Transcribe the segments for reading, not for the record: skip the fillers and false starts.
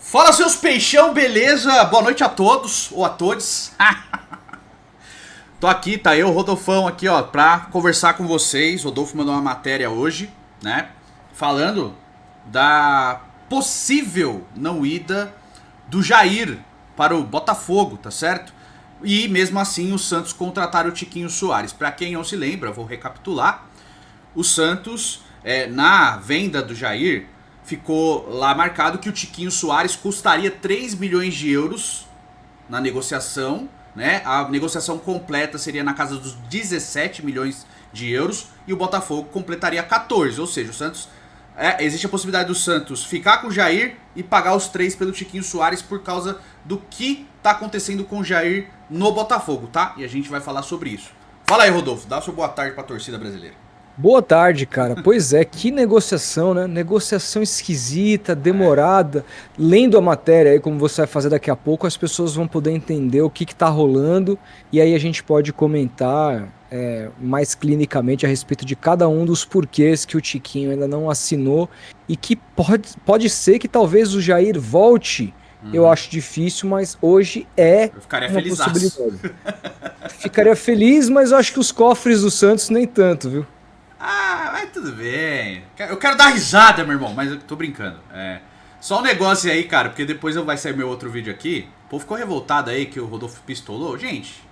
Fala, seus peixão, beleza? Boa noite a todos, ou a todos. Tô aqui, tá eu, Rodolfão, aqui, ó, pra conversar com vocês. O Rodolfo mandou uma matéria hoje, né? Falando da possível não ida do Jair para o Botafogo, tá certo? E mesmo assim o Santos contrataram o Tiquinho Soares. Pra quem não se lembra, vou recapitular. O Santos, na venda do Jair, ficou lá marcado que o Tiquinho Soares custaria 3 milhões de euros na negociação, né? A negociação completa seria na casa dos 17 milhões de euros e o Botafogo completaria 14, ou seja, o Santos... existe a possibilidade do Santos ficar com o Jair e pagar os 3 pelo Tiquinho Soares por causa do que tá acontecendo com o Jair no Botafogo, tá? E a gente vai falar sobre isso. Fala aí, Rodolfo, dá sua boa tarde pra torcida brasileira. Boa tarde, cara. Pois é, que negociação, né? Negociação esquisita, demorada. Lendo a matéria aí, como você vai fazer daqui a pouco, as pessoas vão poder entender o que tá rolando e aí a gente pode comentar mais clinicamente a respeito de cada um dos porquês que o Tiquinho ainda não assinou e que pode ser que talvez o Jair volte. Eu acho difícil, mas hoje Eu ficaria uma felizaço. possibilidade. Ficaria feliz, mas eu acho que os cofres do Santos nem tanto, viu? Ah, mas tudo bem. Eu quero dar risada, meu irmão, mas eu tô brincando. Só um negócio aí, cara, porque depois vai sair meu outro vídeo aqui. O povo ficou revoltado aí que o Rodolfo pistolou. Gente,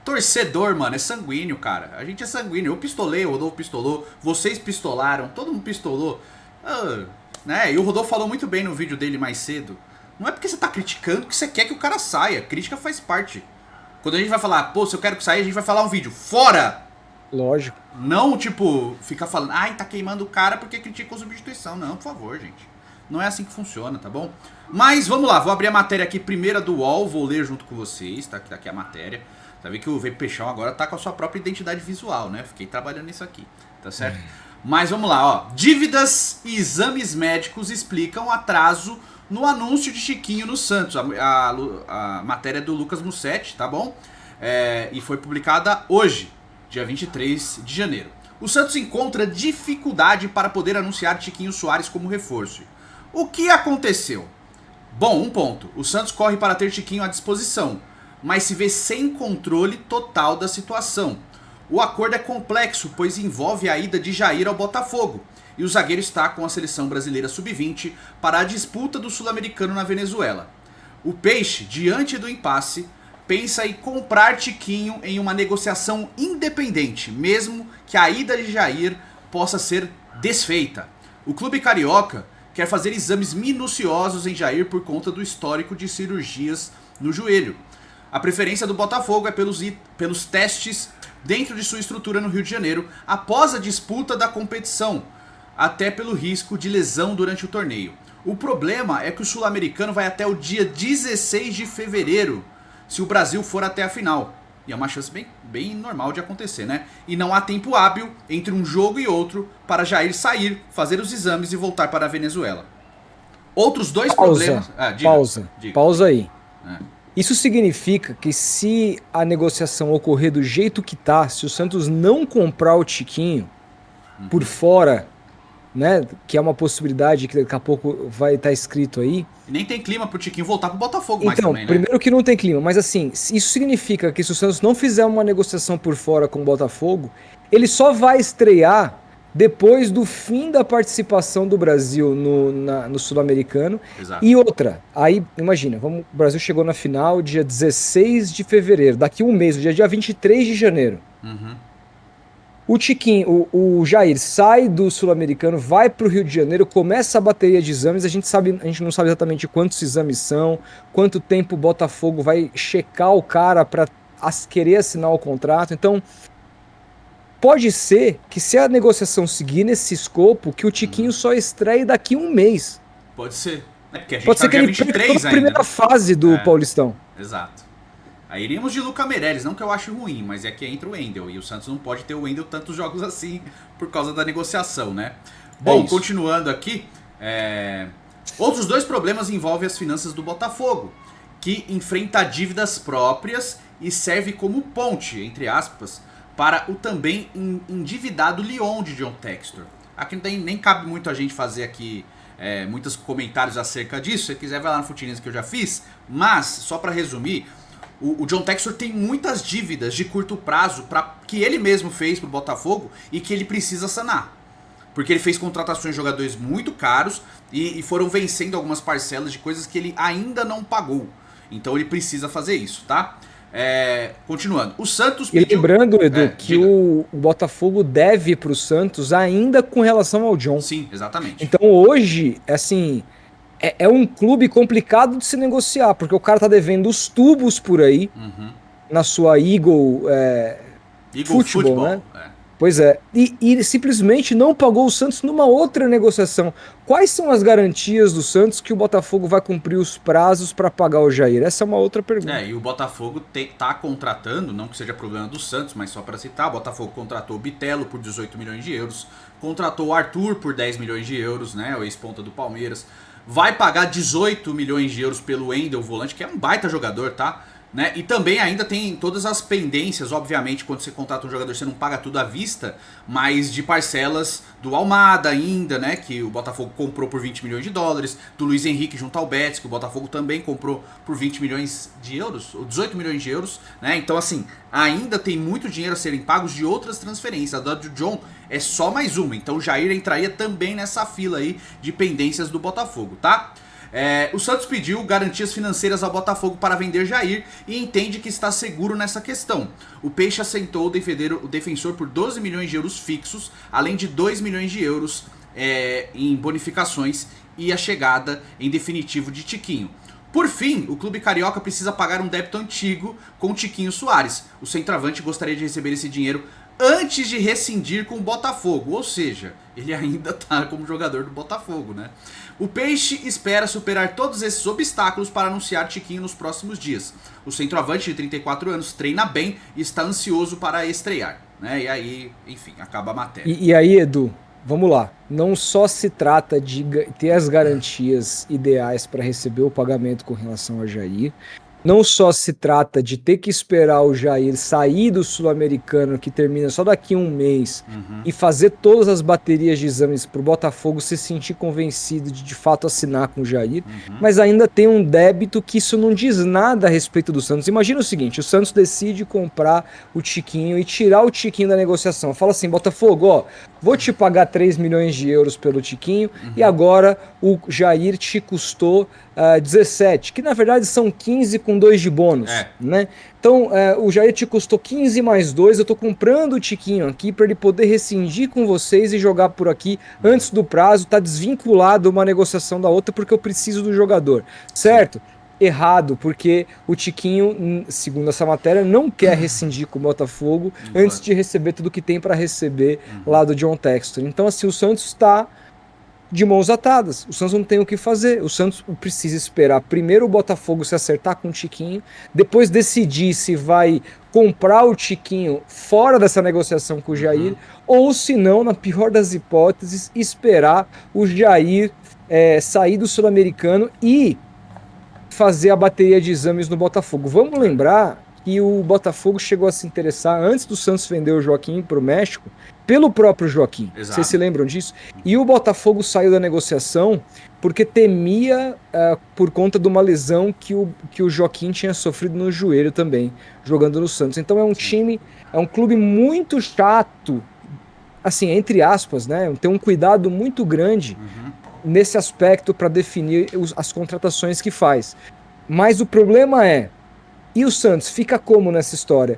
torcedor, mano, é sanguíneo, cara. A gente é sanguíneo. Eu pistolei, o Rodolfo pistolou, vocês pistolaram, todo mundo pistolou. Né? E o Rodolfo falou muito bem no vídeo dele mais cedo. Não é porque você tá criticando que você quer que o cara saia. Crítica faz parte. Quando a gente vai falar, pô, se eu quero que saia, a gente vai falar um vídeo. Fora! Lógico. Não, tipo, ficar falando, ai, tá queimando o cara porque criticou substituição. Não, por favor, gente. Não é assim que funciona, tá bom? Mas vamos lá, vou abrir a matéria aqui primeira do UOL, vou ler junto com vocês, tá? Aqui a matéria. Tá vendo que o VP Peixão agora tá com a sua própria identidade visual, né? Fiquei trabalhando nisso aqui, tá certo? Mas vamos lá, ó. Dívidas e exames médicos explicam atraso no anúncio de Chiquinho no Santos. A matéria é do Lucas Mussetti, tá bom? E foi publicada hoje, dia 23 de janeiro. O Santos encontra dificuldade para poder anunciar Tiquinho Soares como reforço. O que aconteceu? Bom, um ponto. O Santos corre para ter Tiquinho à disposição, mas se vê sem controle total da situação. O acordo é complexo, pois envolve a ida de Jair ao Botafogo, e o zagueiro está com a seleção brasileira sub-20 para a disputa do Sul-Americano na Venezuela. O Peixe, diante do impasse, pensa em comprar Tiquinho em uma negociação independente, mesmo que a ida de Jair possa ser desfeita. O clube carioca quer fazer exames minuciosos em Jair por conta do histórico de cirurgias no joelho. A preferência do Botafogo é pelos testes dentro de sua estrutura no Rio de Janeiro após a disputa da competição, até pelo risco de lesão durante o torneio. O problema é que o Sul-Americano vai até o dia 16 de fevereiro, se o Brasil for até a final. E é uma chance bem normal de acontecer, né? E não há tempo hábil entre um jogo e outro para Jair sair, fazer os exames e voltar para a Venezuela. Outros dois problemas... Pausa aí. Isso significa que se a negociação ocorrer do jeito que tá, se o Santos não comprar o Tiquinho por fora, né, que é uma possibilidade que daqui a pouco vai estar escrito aí. E nem tem clima pro Tiquinho voltar pro Botafogo mais então, também, né? Primeiro que não tem clima, mas assim, isso significa que se o Santos não fizer uma negociação por fora com o Botafogo, ele só vai estrear depois do fim da participação do Brasil no Sul-Americano. Exato. E outra, aí imagina, o Brasil chegou na final dia 16 de fevereiro, daqui um mês, dia 23 de janeiro. O Tiquinho, o Jair sai do Sul-Americano, vai para o Rio de Janeiro, começa a bateria de exames, a gente não sabe exatamente quantos exames são, quanto tempo o Botafogo vai checar o cara para querer assinar o contrato. Então, pode ser que se a negociação seguir nesse escopo, que o Tiquinho só estreie daqui um mês. Pode ser. Porque a gente Pode ser que ele perca toda a primeira fase do Paulistão. Exato. Aí iríamos de Luca Meireles, não que eu ache ruim, mas é que entra o Wendel. E o Santos não pode ter o Wendel tantos jogos assim por causa da negociação, né? Bom, continuando aqui, outros dois problemas envolvem as finanças do Botafogo, que enfrenta dívidas próprias e serve como ponte, entre aspas, para o também endividado Lyon de John Textor. Aqui nem cabe muito a gente fazer aqui muitos comentários acerca disso. Se você quiser, vai lá no Futirinhas que eu já fiz. Mas, só pra resumir, o John Textor tem muitas dívidas de curto prazo que ele mesmo fez pro Botafogo e que ele precisa sanar. Porque ele fez contratações de jogadores muito caros e foram vencendo algumas parcelas de coisas que ele ainda não pagou. Então ele precisa fazer isso, tá? Continuando. O Santos pediu... E lembrando, Edu, que diga. o Botafogo deve pro Santos ainda com relação ao John. Sim, exatamente. Então hoje, assim, é um clube complicado de se negociar, porque o cara tá devendo os tubos por aí, na sua Eagle Football, né? Pois é, e simplesmente não pagou o Santos numa outra negociação. Quais são as garantias do Santos que o Botafogo vai cumprir os prazos para pagar o Jair? Essa é uma outra pergunta. E o Botafogo tá contratando, não que seja problema do Santos, mas só para citar, o Botafogo contratou o Bitelo por 18 milhões de euros, contratou o Arthur por 10 milhões de euros, né, o ex-ponta do Palmeiras, vai pagar 18 milhões de euros pelo Wendel, volante, que é um baita jogador, tá? Né? E também ainda tem todas as pendências, obviamente, quando você contrata um jogador você não paga tudo à vista, mas de parcelas do Almada ainda, né, que o Botafogo comprou por 20 milhões de dólares, do Luiz Henrique junto ao Betis, que o Botafogo também comprou por 20 milhões de euros, ou 18 milhões de euros, né? Então assim, ainda tem muito dinheiro a serem pagos de outras transferências. A do John é só mais uma, então o Jair entraria também nessa fila aí de pendências do Botafogo, tá? O Santos pediu garantias financeiras ao Botafogo para vender Jair e entende que está seguro nessa questão. O Peixe aceitou o defensor por 12 milhões de euros fixos, além de 2 milhões de euros em bonificações e a chegada em definitivo de Tiquinho. Por fim, o clube carioca precisa pagar um débito antigo com Tiquinho Soares. O centroavante gostaria de receber esse dinheiro antes de rescindir com o Botafogo, ou seja, ele ainda está como jogador do Botafogo, né? O Peixe espera superar todos esses obstáculos para anunciar Tiquinho nos próximos dias. O centroavante de 34 anos treina bem e está ansioso para estrear, né? E aí, enfim, acaba a matéria. E aí, Edu, vamos lá. Não só se trata de ter as garantias ideais para receber o pagamento com relação a Jair, não só se trata de ter que esperar o Jair sair do Sul-Americano, que termina só daqui a um mês, e fazer todas as baterias de exames para o Botafogo se sentir convencido de fato assinar com o Jair, mas ainda tem um débito que isso não diz nada a respeito do Santos. Imagina o seguinte, o Santos decide comprar o Tiquinho e tirar o Tiquinho da negociação. Fala assim, Botafogo, ó, vou te pagar 3 milhões de euros pelo Tiquinho e agora o Jair te custou 17, que na verdade são 15 com 2 de bônus, né? Então o Jair te custou 15 mais 2, eu tô comprando o Tiquinho aqui para ele poder rescindir com vocês e jogar por aqui antes do prazo, tá desvinculado uma negociação da outra porque eu preciso do jogador, certo? Errado, porque o Tiquinho, segundo essa matéria, não quer rescindir com o Botafogo antes de receber tudo que tem para receber lá do John Textor. Então assim, o Santos está de mãos atadas, o Santos não tem o que fazer, o Santos precisa esperar primeiro o Botafogo se acertar com o Tiquinho, depois decidir se vai comprar o Tiquinho fora dessa negociação com o Jair, ou se não, na pior das hipóteses, esperar o Jair sair do Sul-Americano e fazer a bateria de exames no Botafogo. Vamos lembrar que o Botafogo chegou a se interessar, antes do Santos vender o Joaquim para o México, pelo próprio Joaquim. Exato. Vocês se lembram disso? E o Botafogo saiu da negociação porque temia por conta de uma lesão que o Joaquim tinha sofrido no joelho também, jogando no Santos. Então é um time, é um clube muito chato, assim, entre aspas, né? Tem um cuidado muito grande nesse aspecto para definir as contratações que faz. Mas o problema e o Santos fica como nessa história?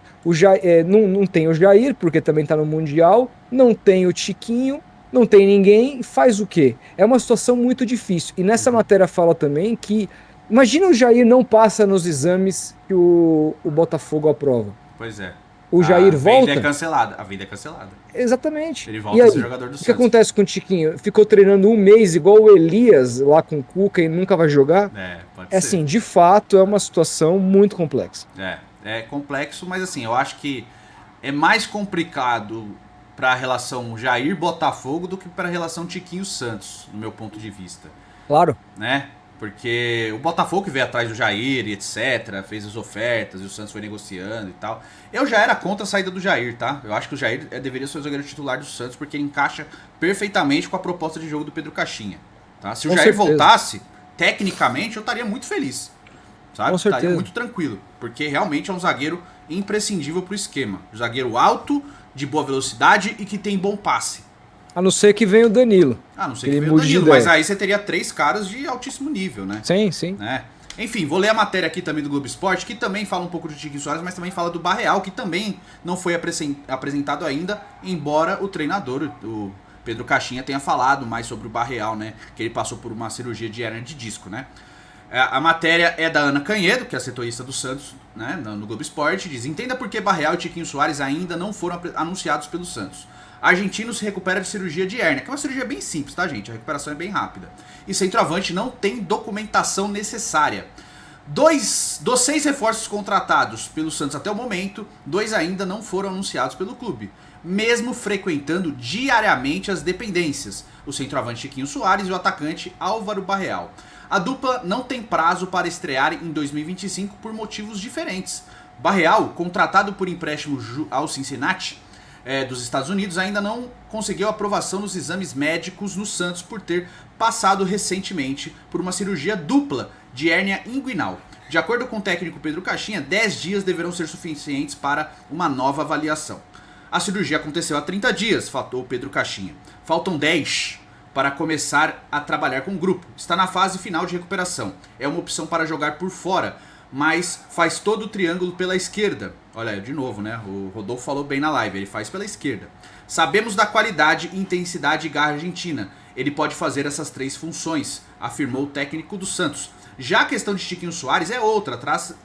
Não tem o Jair, porque também está no Mundial, não tem o Tiquinho, não tem ninguém, faz o quê? É uma situação muito difícil. E nessa matéria fala também que, imagina o Jair não passa nos exames que o Botafogo aprova. Pois é. O Jair volta. A vida é cancelada. Exatamente. Ele volta a ser jogador do Santos. O que acontece com o Tiquinho? Ficou treinando um mês igual o Elias lá com o Cuca e nunca vai jogar? Pode ser. Assim, de fato, é uma situação muito complexa. É complexo, mas assim, eu acho que é mais complicado para a relação Jair-Botafogo do que para a relação Tiquinho-Santos, no meu ponto de vista. Claro. Né? Porque o Botafogo que veio atrás do Jair e etc, fez as ofertas e o Santos foi negociando e tal. Eu já era contra a saída do Jair, tá? Eu acho que o Jair deveria ser o zagueiro titular do Santos porque ele encaixa perfeitamente com a proposta de jogo do Pedro Caixinha, Tá? Se o Com Jair certeza. voltasse, tecnicamente, eu estaria muito feliz. Sabe? Com certeza. Estaria muito tranquilo. Porque realmente é um zagueiro imprescindível pro esquema. Um zagueiro alto, de boa velocidade e que tem bom passe. A não ser que venha o Danilo. Ah, não sei Ele que veio o mude de Danilo, ideia. mas aí você teria 3 caras de altíssimo nível, né? Sim, sim. né? Enfim, vou ler a matéria aqui também do Globo Esporte, que também fala um pouco do Tiquinho Soares, mas também fala do Barreal, que também não foi apresentado ainda, embora o treinador, o Pedro Caixinha, tenha falado mais sobre o Barreal, né? Que ele passou por uma cirurgia de hérnia de disco, né? A matéria é da Ana Canhedo, que é a setorista do Santos, né, no Globo Esporte, diz: entenda por que Barreal e Tiquinho Soares ainda não foram anunciados pelo Santos. Argentino se recupera de cirurgia de hérnia, que é uma cirurgia bem simples, tá, gente? A recuperação é bem rápida. E centroavante não tem documentação necessária. Dos 6 reforços contratados pelo Santos até o momento, 2 ainda não foram anunciados pelo clube, mesmo frequentando diariamente as dependências, o centroavante Tiquinho Soares e o atacante Álvaro Barreal. A dupla não tem prazo para estrear em 2025 por motivos diferentes. Barreal, contratado por empréstimo ao Cincinnati, dos Estados Unidos, ainda não conseguiu aprovação nos exames médicos no Santos por ter passado recentemente por uma cirurgia dupla de hérnia inguinal. De acordo com o técnico Pedro Caixinha, 10 dias deverão ser suficientes para uma nova avaliação. A cirurgia aconteceu há 30 dias, falou Pedro Caixinha. Faltam 10 para começar a trabalhar com o grupo. Está na fase final de recuperação. É uma opção para jogar por fora, mas faz todo o triângulo pela esquerda. Olha, de novo, né? O Rodolfo falou bem na live, ele faz pela esquerda. Sabemos da qualidade, intensidade e garra argentina. Ele pode fazer essas 3 funções, afirmou o técnico do Santos. Já a questão de Tiquinho Soares é outra,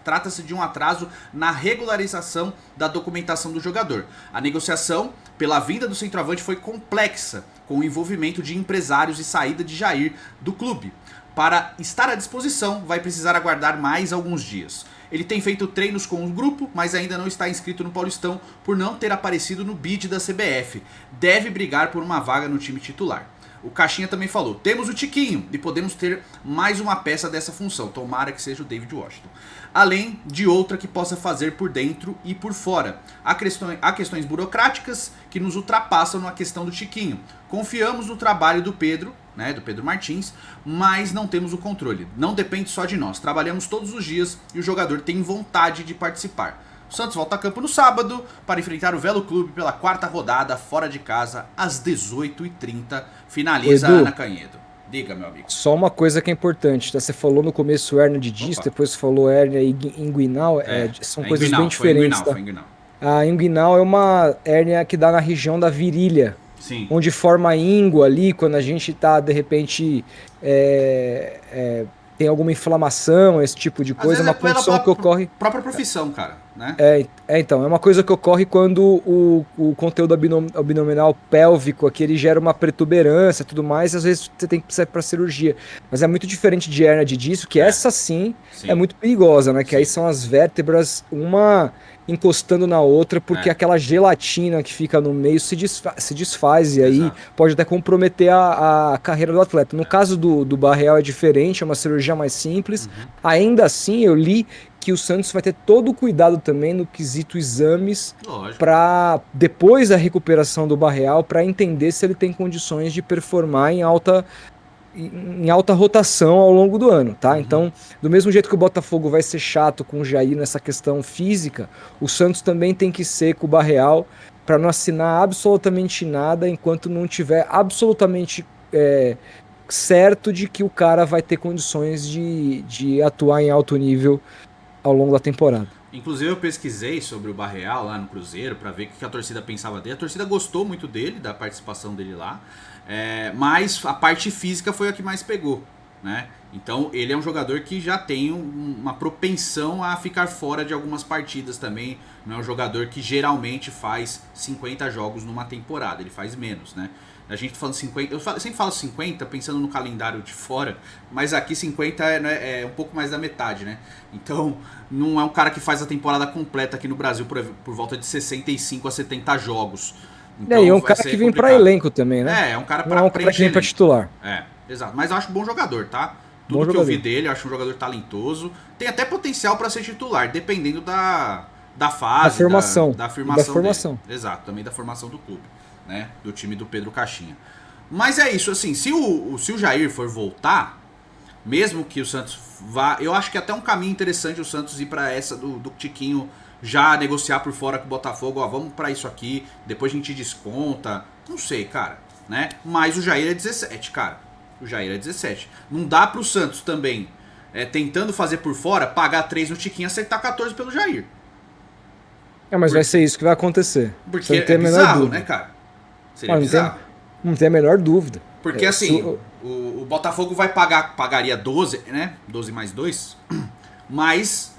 trata-se de um atraso na regularização da documentação do jogador. A negociação pela vinda do centroavante foi complexa, com o envolvimento de empresários e saída de Jair do clube. Para estar à disposição, vai precisar aguardar mais alguns dias. Ele tem feito treinos com o grupo, mas ainda não está inscrito no Paulistão por não ter aparecido no bid da CBF. Deve brigar por uma vaga no time titular. O Caixinha também falou: temos o Tiquinho e podemos ter mais uma peça dessa função, tomara que seja o David Washington. Além de outra que possa fazer por dentro e por fora. Há questões burocráticas que nos ultrapassam na questão do Tiquinho. Confiamos no trabalho do Pedro, né, do Pedro Martins, mas não temos o controle. Não depende só de nós. Trabalhamos todos os dias e o jogador tem vontade de participar. O Santos volta a campo no sábado para enfrentar o Velo Clube pela 4ª rodada, fora de casa, às 18h30. Finaliza a Ana Canhedo. Diga, meu amigo. Só uma coisa que é importante, tá? Você falou no começo hérnia de disco, depois você falou hérnia inguinal, são coisas inguinal, bem diferentes. Foi inguinal. A inguinal é uma hérnia que dá na região da virilha. Sim. Onde forma íngua ali, quando a gente tá, de repente, tem alguma inflamação, esse tipo de coisa, é uma condição que ocorre... Própria profissão, cara, né? Então, é uma coisa que ocorre quando o conteúdo abdominal pélvico aqui, ele gera uma protuberância e tudo mais, e às vezes você tem que precisar ir pra cirurgia. Mas é muito diferente de hérnia de disco, que essa sim é muito perigosa, né? Que aí são as vértebras, uma encostando na outra, porque aquela gelatina que fica no meio se desfaz e aí pode até comprometer a carreira do atleta. No caso do Barreal é diferente, é uma cirurgia mais simples. Ainda assim, eu li que o Santos vai ter todo o cuidado também no quesito exames para depois da recuperação do Barreal, para entender se ele tem condições de performar em alta rotação ao longo do ano, tá? Então, do mesmo jeito que o Botafogo vai ser chato com o Jair nessa questão física, o Santos também tem que ser com o Barreal para não assinar absolutamente nada enquanto não tiver absolutamente certo de que o cara vai ter condições de atuar em alto nível ao longo da temporada. Inclusive eu pesquisei sobre o Barreal lá no Cruzeiro para ver o que a torcida pensava dele. A torcida gostou muito dele, da participação dele lá, mas a parte física foi a que mais pegou, né? Então ele é um jogador que já tem uma propensão a ficar fora de algumas partidas também. Não é um jogador que geralmente faz 50 jogos numa temporada, ele faz menos, né? A gente tá falando 50, eu sempre falo 50 pensando no calendário de fora, mas aqui 50 é um pouco mais da metade, né? Então não é um cara que faz a temporada completa aqui no Brasil por volta de 65 a 70 jogos. Então, e é um cara que vem pra elenco também, né? É um cara não é um cara que vem pra titular. Exato. Mas eu acho um bom jogador, tá? Tudo que eu vi dele, eu acho um jogador talentoso. Tem até potencial para ser titular, dependendo da fase, da formação. Da formação. Exato, também da formação do clube, né? Do time do Pedro Caixinha. Mas é isso, assim, se o Jair for voltar, mesmo que o Santos vá... Eu acho que é até um caminho interessante o Santos ir pra essa do Tiquinho já negociar por fora com o Botafogo, ó, vamos pra isso aqui, depois a gente desconta. Não sei, cara, né? Mas o Jair é 17, cara. O Jair é 17. Não dá pro Santos também, tentando fazer por fora, pagar 3 no Tiquinho e acertar 14 pelo Jair. Mas vai ser isso que vai acontecer. Porque é bizarro, né, cara? Seria bizarro. Não tem a menor dúvida. Porque assim, o Botafogo pagaria 12, né? 12 mais 2, mas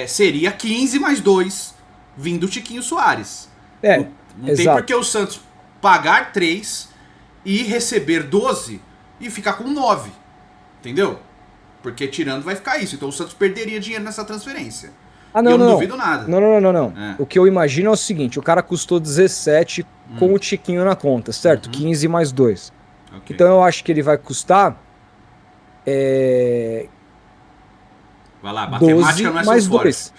seria 15 mais 2 vindo o Tiquinho Soares. Não tem por que o Santos pagar 3 e receber 12 e ficar com 9. Entendeu? Porque tirando vai ficar isso. Então o Santos perderia dinheiro nessa transferência. Não duvido nada. Não. O que eu imagino é o seguinte, o cara custou 17 com o Tiquinho na conta, certo? 15 mais 2. Okay. Então eu acho que ele vai custar... Vai lá, matemática não é mais 2.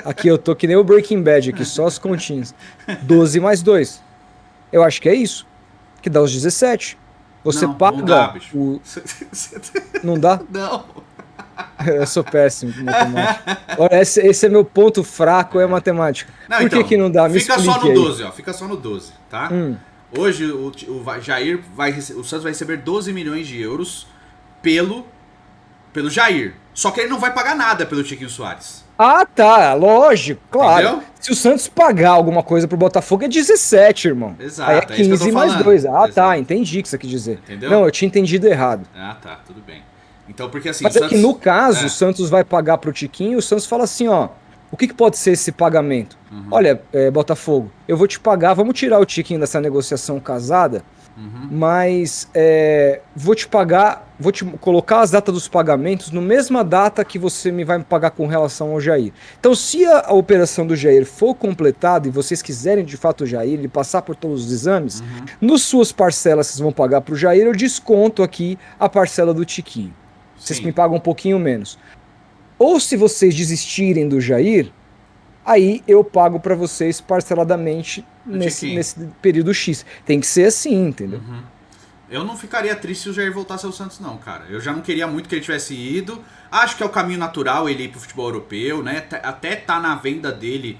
Aqui eu tô que nem o Breaking Bad, aqui só as continhas. 12 mais 2. Eu acho que é isso. Que dá os 17. Você paga... Não dá, bicho. Não dá? Não. Eu sou péssimo com matemática. Olha, esse é meu ponto fraco, é matemática. Não, Por que não dá? Me fica só no 12, ó. Fica só no 12, tá? Hoje o Jair o Santos vai receber 12 milhões de euros pelo Jair. Só que ele não vai pagar nada pelo Tiquinho Soares. Tá, lógico, claro. Entendeu? Se o Santos pagar alguma coisa pro Botafogo é 17, irmão. Exato. Aí é 15 mais 2. Exato. Tá, entendi o que você quis dizer. Entendeu? Não, eu tinha entendido errado. Tá, tudo bem. Então, porque assim... Mas que no caso, o Santos vai pagar pro Tiquinho, o Santos fala assim, ó, o que pode ser esse pagamento? Olha, Botafogo, eu vou te pagar, vamos tirar o Tiquinho dessa negociação casada, mas vou te pagar, vou te colocar as datas dos pagamentos no mesma data que você vai me pagar com relação ao Jair. Então, se a operação do Jair for completada e vocês quiserem de fato o Jair, ele passar por todos os exames, nas suas parcelas vocês vão pagar pro Jair, eu desconto aqui a parcela do Tiquinho. Vocês me pagam um pouquinho menos. Ou se vocês desistirem do Jair, aí eu pago para vocês parceladamente nesse período X. Tem que ser assim, entendeu? Eu não ficaria triste se o Jair voltasse ao Santos, não, cara. Eu já não queria muito que ele tivesse ido. Acho que é o caminho natural ele ir pro futebol europeu, né? Até tá na venda dele,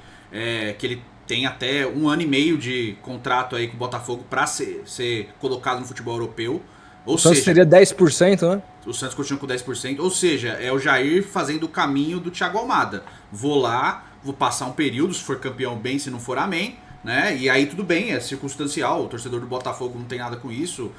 que ele tem até 1 ano e meio de contrato aí com o Botafogo para ser colocado no futebol europeu. O Santos seria 10%, né? O Santos continua com 10%. Ou seja, é o Jair fazendo o caminho do Thiago Almada. Vou lá, vou passar um período, se for campeão bem, se não for amém, né? E aí tudo bem, é circunstancial. O torcedor do Botafogo não tem nada com isso.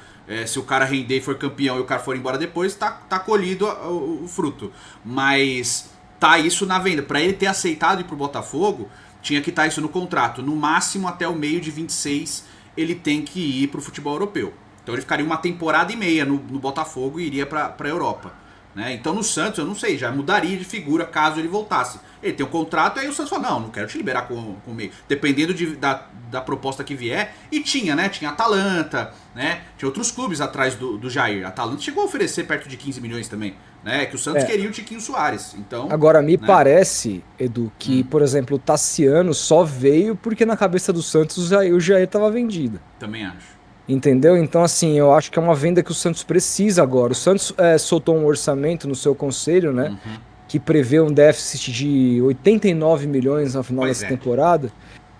Se o cara render e for campeão e o cara for embora depois, tá colhido o fruto. Mas tá isso na venda. Para ele ter aceitado ir pro Botafogo, tinha que estar isso no contrato. No máximo até o meio de 26 ele tem que ir pro futebol europeu. Então ele ficaria 1 temporada e meia no Botafogo e iria pra Europa. Né? Então no Santos, eu não sei, já mudaria de figura caso ele voltasse. Ele tem um contrato, aí o Santos fala, não quero te liberar com o meio. Dependendo da proposta que vier. E tinha, né? Tinha Atalanta, né? Tinha outros clubes atrás do Jair. A Atalanta chegou a oferecer perto de 15 milhões também. Né? Que o Santos queria o Tiquinho Soares. Então, agora, me parece, Edu, que, por exemplo, o Tassiano só veio porque na cabeça do Santos o Jair estava vendido. Também acho. Entendeu? Então, assim, eu acho que é uma venda que o Santos precisa agora. O Santos soltou um orçamento no seu conselho, né? Que prevê um déficit de 89 milhões no final dessa temporada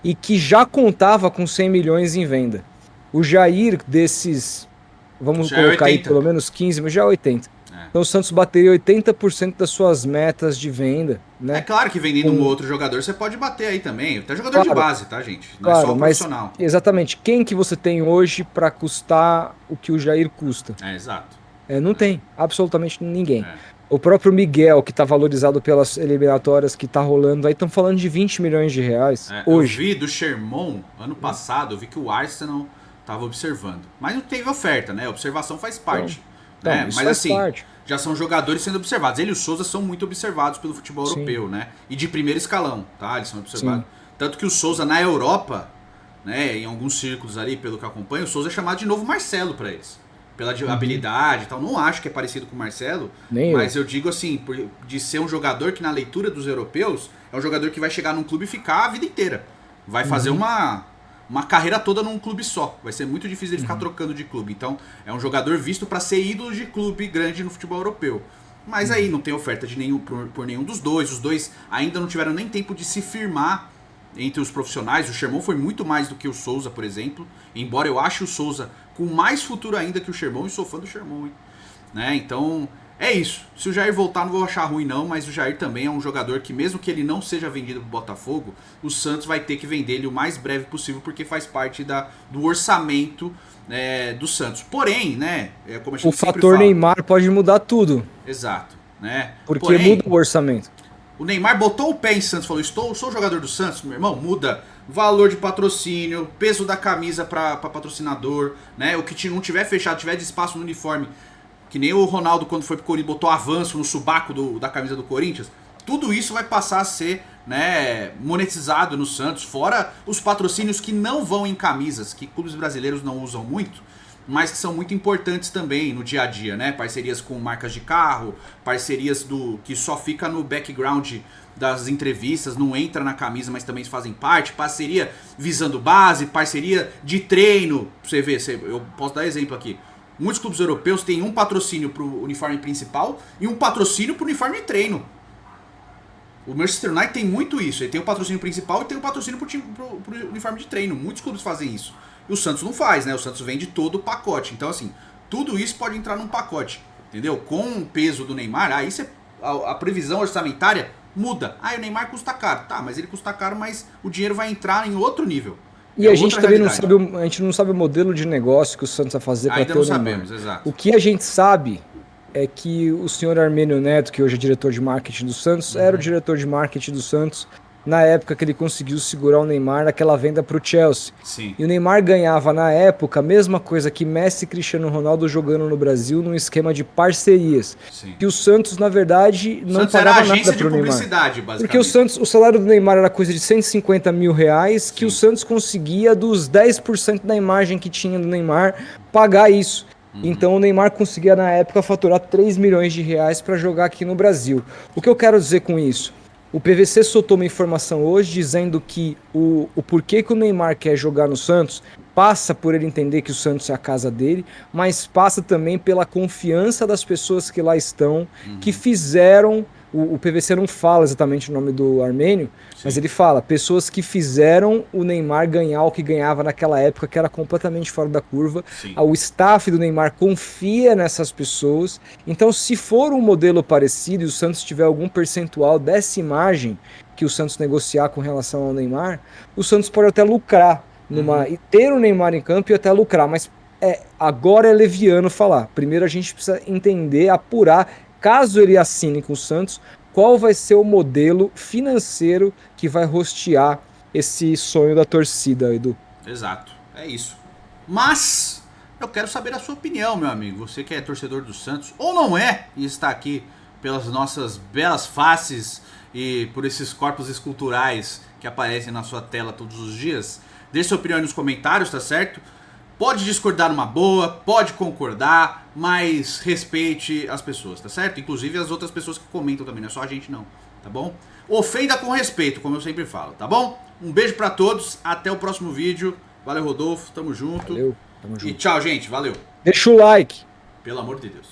e que já contava com 100 milhões em venda. O Jair, desses, vamos colocar aí pelo menos 15, mas já é 80. Então o Santos bateria 80% das suas metas de venda, né? É claro que vendendo um outro jogador você pode bater aí também. Até jogador de base, tá, gente? Não é só o profissional. Mas, exatamente. Quem que você tem hoje para custar o que o Jair custa? Exato. Não tem. Absolutamente ninguém. O próprio Miguel, que tá valorizado pelas eliminatórias que tá rolando aí, estão falando de 20 milhões de reais hoje. Eu vi do Sherman, ano passado, eu vi que o Arsenal tava observando. Mas não teve oferta, né? Observação faz parte. Mas assim, já são jogadores sendo observados. Ele e o Souza são muito observados pelo futebol europeu, né? E de primeiro escalão, tá? Eles são observados. Tanto que o Souza na Europa, né, em alguns círculos ali, pelo que eu acompanho, o Souza é chamado de novo Marcelo pra eles. Pela habilidade e tal. Não acho que é parecido com o Marcelo, mas eu digo assim, de ser um jogador que na leitura dos europeus, é um jogador que vai chegar num clube e ficar a vida inteira. Vai fazer uma carreira toda num clube só. Vai ser muito difícil ele ficar trocando de clube. Então, é um jogador visto para ser ídolo de clube grande no futebol europeu. Mas aí não tem oferta de por nenhum dos dois. Os dois ainda não tiveram nem tempo de se firmar entre os profissionais. O Sherman foi muito mais do que o Souza, por exemplo. Embora eu ache o Souza com mais futuro ainda que o Sherman, e sou fã do Sherman, hein? Né? Então, é isso. Se o Jair voltar, não vou achar ruim não, mas o Jair também é um jogador que, mesmo que ele não seja vendido pro Botafogo, o Santos vai ter que vender ele o mais breve possível, porque faz parte do orçamento do Santos. Porém, né, como a gente O sempre fator fala, Neymar pode mudar tudo, exato, né? porque Porém, muda o orçamento. o Neymar botou o pé em Santos, falou, sou jogador do Santos, meu irmão, muda valor de patrocínio, peso da camisa para patrocinador, né? O que não tiver fechado, tiver de espaço no uniforme, que nem o Ronaldo quando foi pro Corinthians botou avanço no subaco da camisa do Corinthians, tudo isso vai passar a ser, né, monetizado no Santos, fora os patrocínios que não vão em camisas, que clubes brasileiros não usam muito, mas que são muito importantes também no dia a dia, né? Parcerias com marcas de carro, parcerias que só fica no background das entrevistas, não entra na camisa, mas também fazem parte, parceria visando base, parceria de treino, pra você ver, eu posso dar exemplo aqui. Muitos clubes europeus têm um patrocínio pro uniforme principal e um patrocínio pro uniforme de treino. O Manchester United tem muito isso, ele tem o patrocínio principal e tem o patrocínio pro uniforme de treino, muitos clubes fazem isso. E o Santos não faz, né? O Santos vende todo o pacote. Então, assim, tudo isso pode entrar num pacote, entendeu? Com o peso do Neymar, aí a previsão orçamentária muda. Ah, o Neymar custa caro. Tá, mas ele custa caro, mas o dinheiro vai entrar em outro nível. E a gente também não sabe, a gente não sabe o modelo de negócio que o Santos vai fazer para ter o Neymar. Ainda não sabemos, exato. O que a gente sabe é que o senhor Armênio Neto, que hoje é diretor de marketing do Santos, era o diretor de marketing do Santos na época que ele conseguiu segurar o Neymar naquela venda para o Chelsea. Sim. E o Neymar ganhava na época a mesma coisa que Messi e Cristiano Ronaldo jogando no Brasil num esquema de parcerias. Sim. Que o Santos, na verdade, não Santos pagava era agência nada pro de publicidade, Neymar. basicamente. Porque o salário do Neymar era coisa de 150 mil reais, que o Santos conseguia dos 10% da imagem que tinha do Neymar pagar isso. Então o Neymar conseguia na época faturar 3 milhões de reais para jogar aqui no Brasil. O que eu quero dizer com isso? O PVC soltou uma informação hoje dizendo que o porquê que o Neymar quer jogar no Santos passa por ele entender que o Santos é a casa dele, mas passa também pela confiança das pessoas que lá estão, que fizeram... O PVC não fala exatamente o nome do Armênio, mas ele fala, pessoas que fizeram o Neymar ganhar o que ganhava naquela época, que era completamente fora da curva. Sim. O staff do Neymar confia nessas pessoas. Então, se for um modelo parecido e o Santos tiver algum percentual dessa imagem que o Santos negociar com relação ao Neymar, o Santos pode até lucrar e ter o Neymar em campo e até lucrar, mas agora é leviano falar. Primeiro a gente precisa entender, apurar, caso ele assine com o Santos, qual vai ser o modelo financeiro que vai rostear esse sonho da torcida, Edu. Exato, é isso. Mas eu quero saber a sua opinião, meu amigo. Você que é torcedor do Santos, ou não é, e está aqui pelas nossas belas faces e por esses corpos esculturais que aparecem na sua tela todos os dias, deixe sua opinião aí nos comentários, tá certo? Pode discordar numa boa, pode concordar, mas respeite as pessoas, tá certo? Inclusive as outras pessoas que comentam também, não é só a gente não, tá bom? Ofenda com respeito, como eu sempre falo, tá bom? Um beijo pra todos, até o próximo vídeo. Valeu, Rodolfo, tamo junto. Valeu, tamo junto. E tchau, gente, valeu. Deixa o like. Pelo amor de Deus.